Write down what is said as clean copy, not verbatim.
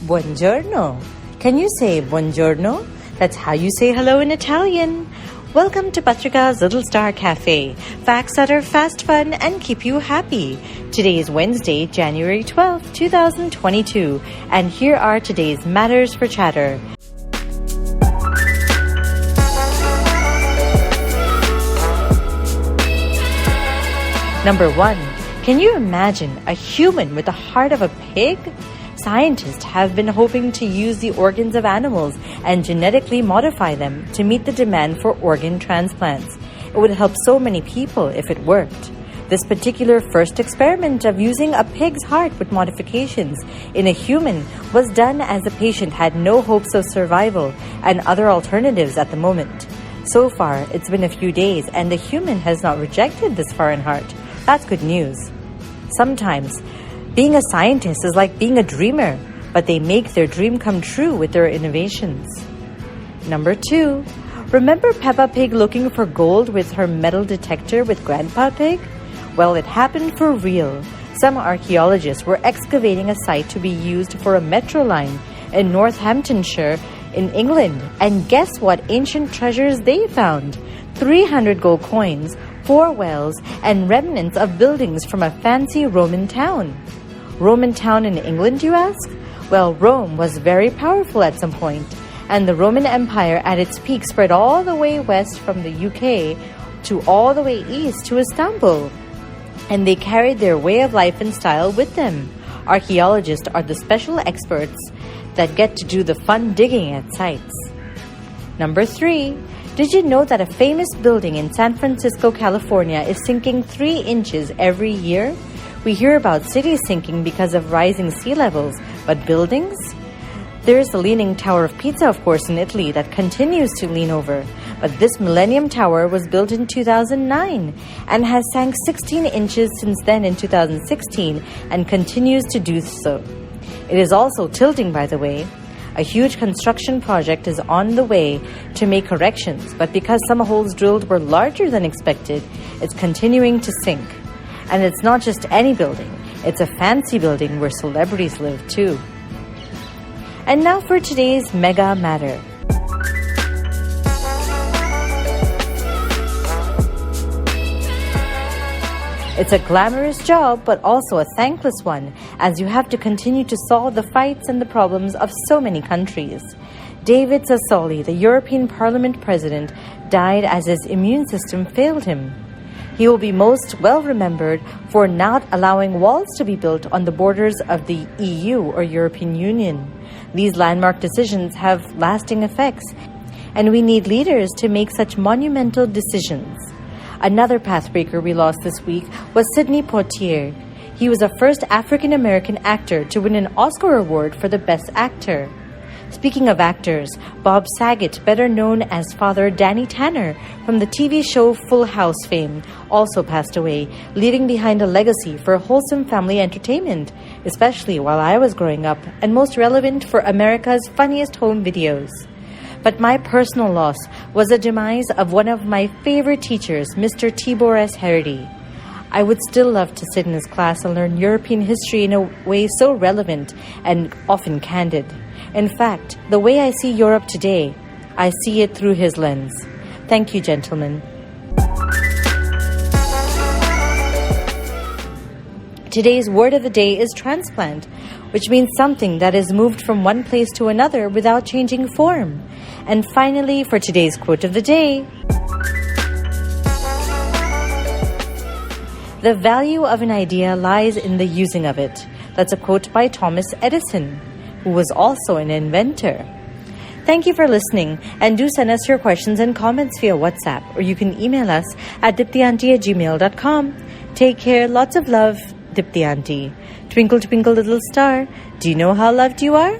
Buongiorno. Can you say buongiorno? That's how you say hello in Italian. Welcome to Patrika's Little Star Cafe. Facts that are fast, fun, and keep you happy. Today is Wednesday, January 12th, 2022. And here are today's Matters for Chatter. Number 1. Can you imagine a human with the heart of a pig? Scientists have been hoping to use the organs of animals and genetically modify them to meet the demand for organ transplants. It would help so many people if it worked. This particular first experiment of using a pig's heart with modifications in a human was done as the patient had no hopes of survival and other alternatives at the moment. So far, it's been a few days and the human has not rejected this foreign heart. That's good news. Sometimes, being a scientist is like being a dreamer, but they make their dream come true with their innovations. Number 2. Remember Peppa Pig looking for gold with her metal detector with Grandpa Pig? Well, it happened for real. Some archaeologists were excavating a site to be used for a metro line in Northamptonshire in England. And guess what ancient treasures they found? 300 gold coins, 4 wells, and remnants of buildings from a fancy Roman town. Roman town in England, you ask? Well, Rome was very powerful at some point, and the Roman Empire at its peak spread all the way west from the UK to all the way east to Istanbul. And they carried their way of life and style with them. Archaeologists are the special experts that get to do the fun digging at sites. Number 3. Did you know that a famous building in San Francisco, California is sinking 3 inches every year? We hear about cities sinking because of rising sea levels, but buildings? There's the Leaning Tower of Pisa, of course, in Italy that continues to lean over. But this Millennium Tower was built in 2009 and has sank 16 inches since then in 2016 and continues to do so. It is also tilting, by the way. A huge construction project is on the way to make corrections, but because some holes drilled were larger than expected, it's continuing to sink. And it's not just any building, it's a fancy building where celebrities live too. And now for today's Mega Matter. It's a glamorous job, but also a thankless one, as you have to continue to solve the fights and the problems of so many countries. David Sassoli, the European Parliament President, died as his immune system failed him. He will be most well remembered for not allowing walls to be built on the borders of the EU or European Union. These landmark decisions have lasting effects, and we need leaders to make such monumental decisions. Another pathbreaker we lost this week was Sidney Poitier. He was the first African-American actor to win an Oscar award for the Best Actor. Speaking of actors, Bob Saget, better known as Father Danny Tanner from the TV show Full House fame, also passed away, leaving behind a legacy for wholesome family entertainment, especially while I was growing up, and most relevant for America's funniest home videos. But my personal loss was the demise of one of my favorite teachers, Mr. Tibor S. Herity. I would still love to sit in his class and learn European history in a way so relevant and often candid. In fact, the way I see Europe today, I see it through his lens. Thank you, gentlemen. Today's word of the day is transplant, which means something that is moved from one place to another without changing form. And finally, for today's quote of the day, the value of an idea lies in the using of it. That's a quote by Thomas Edison, who was also an inventor. Thank you for listening, and do send us your questions and comments via WhatsApp, or you can email us at diptyanti@gmail.com. Take care, lots of love, Dipti Auntie. Twinkle, twinkle, little star, do you know how loved you are?